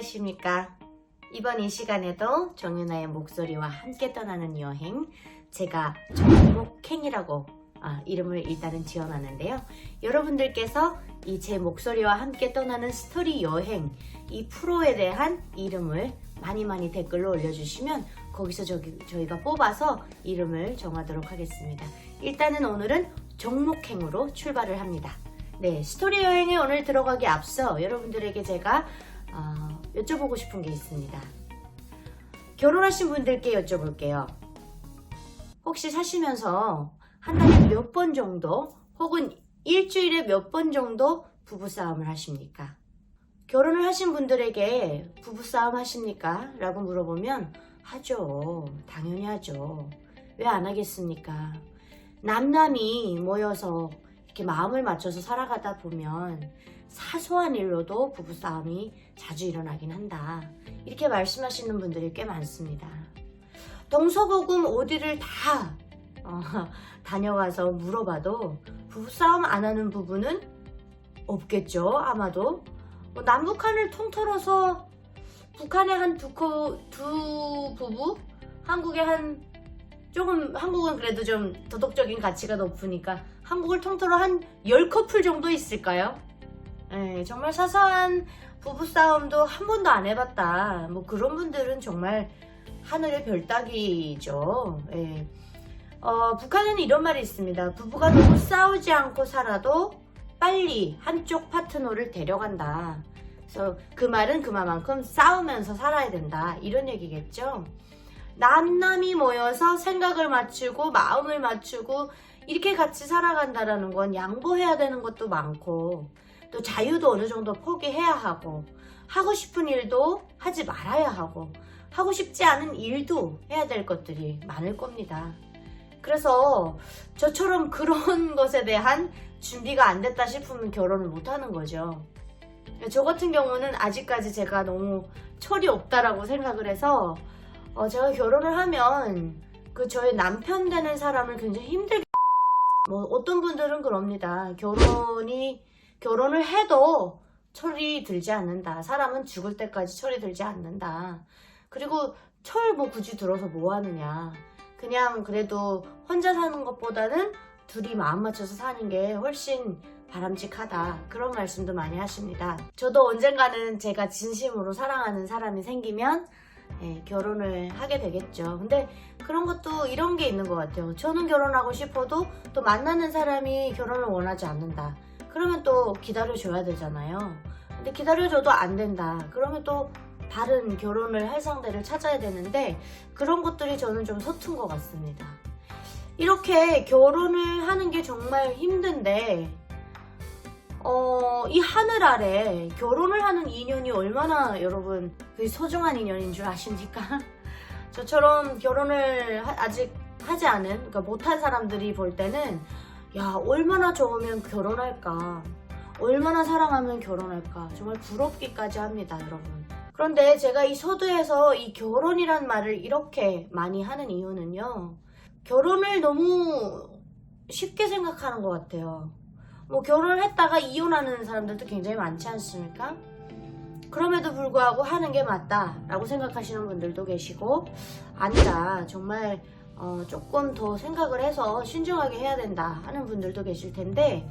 안녕하십니까. 이번 이 시간에도 정윤아의 목소리와 함께 떠나는 여행, 제가 정목행이라고 이름을 일단은 지어놨는데요. 여러분들께서 이 제 목소리와 함께 떠나는 스토리 여행, 이 프로에 대한 이름을 많이 댓글로 올려주시면 거기서 저희가 뽑아서 이름을 정하도록 하겠습니다. 일단은 오늘은 정목행으로 출발을 합니다. 네, 스토리 여행에 오늘 들어가기 앞서 여러분들에게 제가 여쭤보고 싶은 게 있습니다. 결혼하신 분들께 여쭤볼게요. 혹시 사시면서 한 달에 몇 번 정도 혹은 일주일에 몇 번 정도 부부싸움을 하십니까? 결혼을 하신 분들에게 부부싸움 하십니까? 라고 물어보면 하죠. 당연히 하죠. 왜 안 하겠습니까? 남남이 모여서 이렇게 마음을 맞춰서 살아가다 보면 사소한 일로도 부부싸움이 자주 일어나긴 한다. 이렇게 말씀하시는 분들이 꽤 많습니다. 동서고금 어디를 다 다녀가서 물어봐도 부부싸움 안 하는 부부는 없겠죠. 아마도 남북한을 통틀어서 북한의 한 두 부부, 한국의 한국은 그래도 좀 도덕적인 가치가 높으니까 한국을 통틀어 한 10커플 정도 있을까요? 네, 정말 사소한 부부싸움도 한 번도 안 해봤다. 뭐 그런 분들은 정말 하늘의 별 따기죠. 네. 북한에는 이런 말이 있습니다. 부부가 너무 싸우지 않고 살아도 빨리 한쪽 파트너를 데려간다. 그래서 그 말은 그만큼 싸우면서 살아야 된다. 이런 얘기겠죠. 남남이 모여서 생각을 맞추고 마음을 맞추고 이렇게 같이 살아간다라는 건 양보해야 되는 것도 많고 또 자유도 어느 정도 포기해야 하고 하고 싶은 일도 하지 말아야 하고 하고 싶지 않은 일도 해야 될 것들이 많을 겁니다. 그래서 저처럼 그런 것에 대한 준비가 안 됐다 싶으면 결혼을 못 하는 거죠. 저 같은 경우는 아직까지 제가 너무 철이 없다라고 생각을 해서 제가 결혼을 하면 저의 남편 되는 사람을 굉장히 힘들게 어떤 분들은 그럽니다. 결혼을 해도 철이 들지 않는다. 사람은 죽을 때까지 철이 들지 않는다. 그리고 철 굳이 들어서 뭐 하느냐. 그냥 그래도 혼자 사는 것보다는 둘이 마음 맞춰서 사는 게 훨씬 바람직하다. 그런 말씀도 많이 하십니다. 저도 언젠가는 제가 진심으로 사랑하는 사람이 생기면 결혼을 하게 되겠죠. 근데 그런 것도 이런 게 있는 것 같아요. 저는 결혼하고 싶어도 또 만나는 사람이 결혼을 원하지 않는다. 그러면 또 기다려줘야 되잖아요. 근데 기다려줘도 안 된다. 그러면 또 다른 결혼을 할 상대를 찾아야 되는데 그런 것들이 저는 좀 서툰 것 같습니다. 이렇게 결혼을 하는 게 정말 힘든데 이 하늘 아래 결혼을 하는 인연이 얼마나 여러분 소중한 인연인 줄 아십니까? 저처럼 결혼을 아직 하지 않은, 그러니까 못한 사람들이 볼 때는 야, 얼마나 좋으면 결혼할까, 얼마나 사랑하면 결혼할까, 정말 부럽기까지 합니다, 여러분. 그런데 제가 이 서두에서 이 결혼이란 말을 이렇게 많이 하는 이유는요, 결혼을 너무 쉽게 생각하는 것 같아요. 결혼을 했다가 이혼하는 사람들도 굉장히 많지 않습니까? 그럼에도 불구하고 하는 게 맞다라고 생각하시는 분들도 계시고, 아니다, 정말 조금 더 생각을 해서 신중하게 해야 된다 하는 분들도 계실 텐데,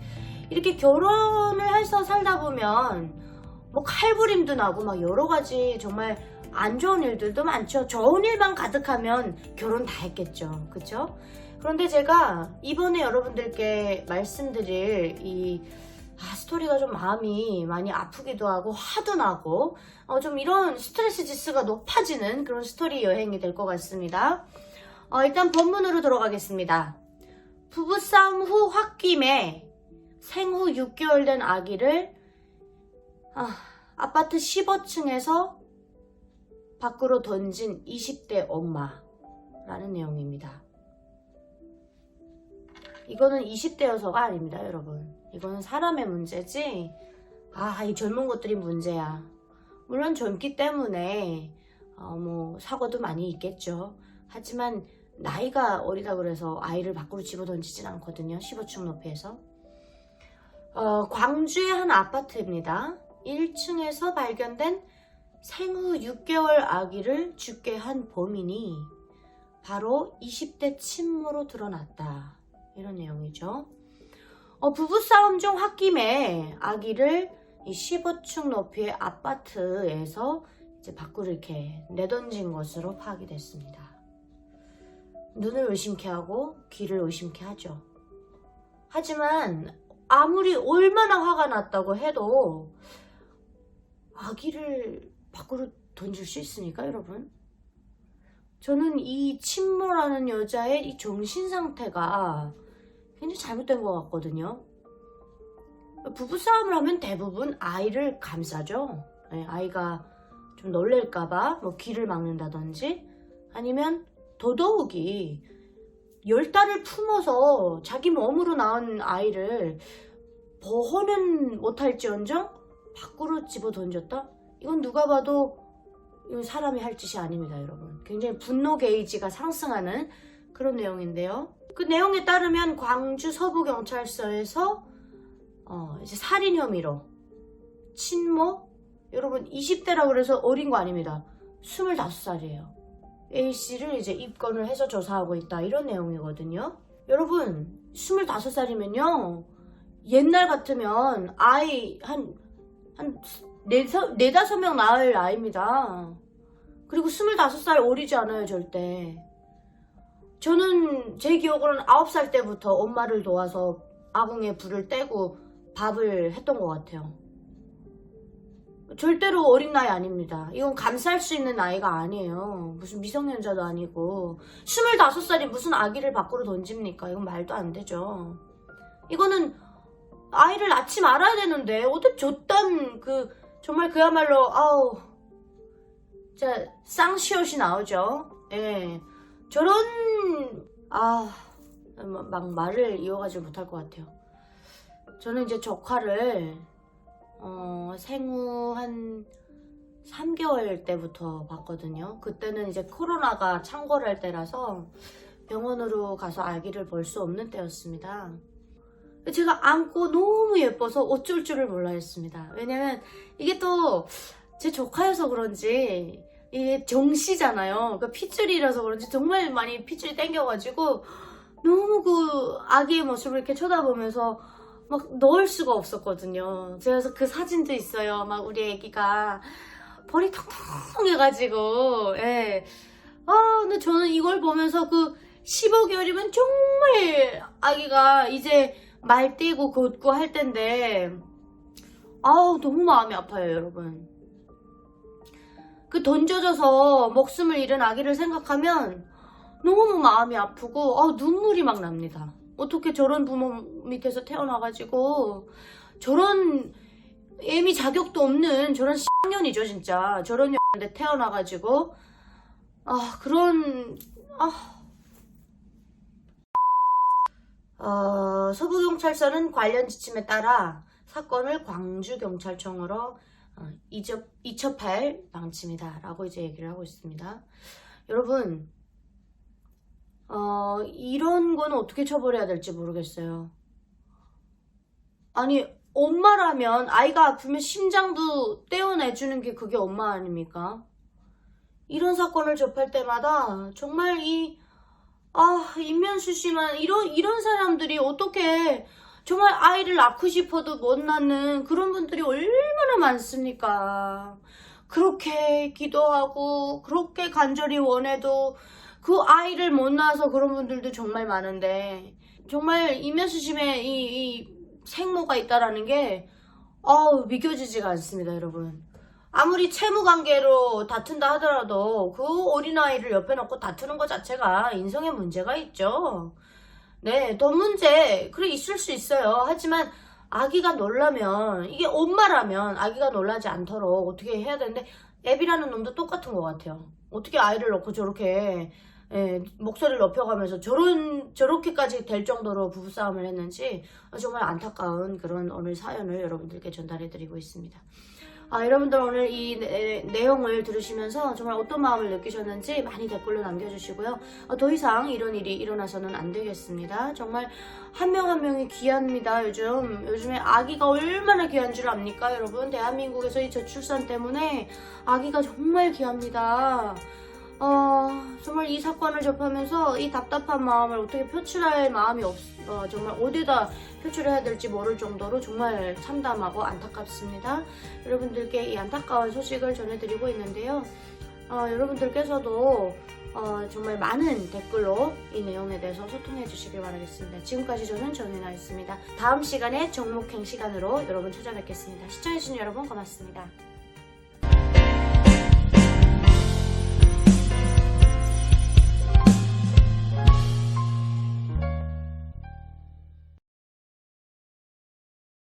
이렇게 결혼을 해서 살다 보면 칼부림도 나고 여러 가지 정말 안 좋은 일들도 많죠. 좋은 일만 가득하면 결혼 다 했겠죠. 그쵸? 그런데 제가 이번에 여러분들께 말씀드릴 이 스토리가 좀 마음이 많이 아프기도 하고 화도 나고 좀 이런 스트레스 지수가 높아지는 그런 스토리 여행이 될 것 같습니다. 일단 본문으로 들어가겠습니다. 부부싸움 후 홧김에 생후 6개월 된 아기를 아파트 15층에서 밖으로 던진 20대 엄마라는 내용입니다. 이거는 20대여서가 아닙니다, 여러분. 이거는 사람의 문제지 이 젊은 것들이 문제야. 물론 젊기 때문에 사고도 많이 있겠죠. 하지만 나이가 어리다 그래서 아이를 밖으로 집어던지진 않거든요. 15층 높이에서. 광주의 한 아파트입니다. 1층에서 발견된 생후 6개월 아기를 죽게 한 범인이 바로 20대 친모로 드러났다. 이런 내용이죠. 부부싸움 중 홧김에 아기를 이 15층 높이의 아파트에서 이제 밖으로 이렇게 내던진 것으로 파악이 됐습니다. 눈을 의심케 하고 귀를 의심케 하죠. 하지만 아무리 얼마나 화가 났다고 해도 아기를 밖으로 던질 수 있습니까, 여러분? 저는 이 친모라는 여자의 이 정신 상태가 굉장히 잘못된 것 같거든요. 부부싸움을 하면 대부분 아이를 감싸죠. 네, 아이가 좀 놀랄까봐 뭐 귀를 막는다든지, 아니면 더더욱이 10달을 품어서 자기 몸으로 낳은 아이를 보호는 못할지언정 밖으로 집어 던졌다? 이건 누가 봐도 이건 사람이 할 짓이 아닙니다, 여러분. 굉장히 분노 게이지가 상승하는 그런 내용인데요. 그 내용에 따르면 광주 서부경찰서에서 이제 살인 혐의로 친모, 여러분 20대라고 그래서 어린 거 아닙니다. 25살이에요. A씨를 이제 입건을 해서 조사하고 있다, 이런 내용이거든요. 여러분 25살이면요 옛날 같으면 아이 한 4-5명 낳을 아이입니다. 그리고 25살 어리지 않아요, 절대. 저는 제 기억으로는 9살 때부터 엄마를 도와서 아궁에 불을 떼고 밥을 했던 것 같아요. 절대로 어린 나이 아닙니다. 이건 감쌀 수 있는 나이가 아니에요. 무슨 미성년자도 아니고 25살이 무슨 아기를 밖으로 던집니까? 이건 말도 안 되죠. 이거는 아이를 낳지 말아야 되는데 어떻게 저딴 정말 그야말로 아우 진짜 쌍시옷이 나오죠. 예, 저런 막 말을 이어가지 못할 것 같아요. 저는 이제 조카를 생후 한 3개월 때부터 봤거든요. 그때는 이제 코로나가 창궐할 때라서 병원으로 가서 아기를 볼 수 없는 때였습니다. 제가 안고 너무 예뻐서 어쩔 줄을 몰라 했습니다. 왜냐면 이게 또 제 조카여서 그런지 이게 정씨잖아요. 그러니까 핏줄이라서 그런지 정말 많이 핏줄이 땡겨가지고 너무 그 아기의 모습을 이렇게 쳐다보면서 막 넣을 수가 없었거든요. 그래서 그 사진도 있어요. 막 우리 애기가 볼이 통통해가지고, 예. 근데 저는 이걸 보면서 그 15개월이면 정말 아기가 이제 말 떼고 걷고 할 텐데, 너무 마음이 아파요, 여러분. 그 던져져서 목숨을 잃은 아기를 생각하면 너무 마음이 아프고, 눈물이 막 납니다. 어떻게 저런 부모 밑에서 태어나가지고 저런 애미 자격도 없는 저런 쌍년이죠, 진짜. 저런 년인데 태어나가지고 서부경찰서는 관련 지침에 따라 사건을 광주경찰청으로 이첩할 방침이다 라고 이제 얘기를 하고 있습니다. 여러분 이런 건 어떻게 처벌해야 될지 모르겠어요. 아니 엄마라면 아이가 아프면 심장도 떼어내주는 게 그게 엄마 아닙니까? 이런 사건을 접할 때마다 정말 인면수심한 이런 사람들이 어떻게 정말 아이를 낳고 싶어도 못 낳는 그런 분들이 얼마나 많습니까? 그렇게 기도하고 그렇게 간절히 원해도 그 아이를 못 낳아서 그런 분들도 정말 많은데, 정말 인면수심에 이 생모가 있다라는 게 믿겨지지가 않습니다, 여러분. 아무리 채무관계로 다툰다 하더라도 그 어린아이를 옆에 놓고 다투는 것 자체가 인성에 문제가 있죠. 네, 돈 문제 그래 있을 수 있어요. 하지만 아기가 놀라면, 이게 엄마라면 아기가 놀라지 않도록 어떻게 해야 되는데, 애비라는 놈도 똑같은 것 같아요. 어떻게 아이를 놓고 저렇게 목소리를 높여가면서 저렇게까지 될 정도로 부부싸움을 했는지 정말 안타까운 그런 오늘 사연을 여러분들께 전달해드리고 있습니다. 여러분들 오늘 이 내용을 들으시면서 정말 어떤 마음을 느끼셨는지 많이 댓글로 남겨주시고요. 더 이상 이런 일이 일어나서는 안 되겠습니다. 정말 한 명 한 명이 귀합니다. 요즘에 아기가 얼마나 귀한 줄 압니까 여러분? 대한민국에서 이 저출산 때문에 아기가 정말 귀합니다. 정말 이 사건을 접하면서 이 답답한 마음을 어떻게 표출할 마음이 정말 어디다 표출해야 될지 모를 정도로 정말 참담하고 안타깝습니다. 여러분들께 이 안타까운 소식을 전해드리고 있는데요. 여러분들께서도 정말 많은 댓글로 이 내용에 대해서 소통해 주시길 바라겠습니다. 지금까지 저는 정윤아였습니다. 다음 시간에 정목행 시간으로 여러분 찾아뵙겠습니다. 시청해주신 여러분 고맙습니다.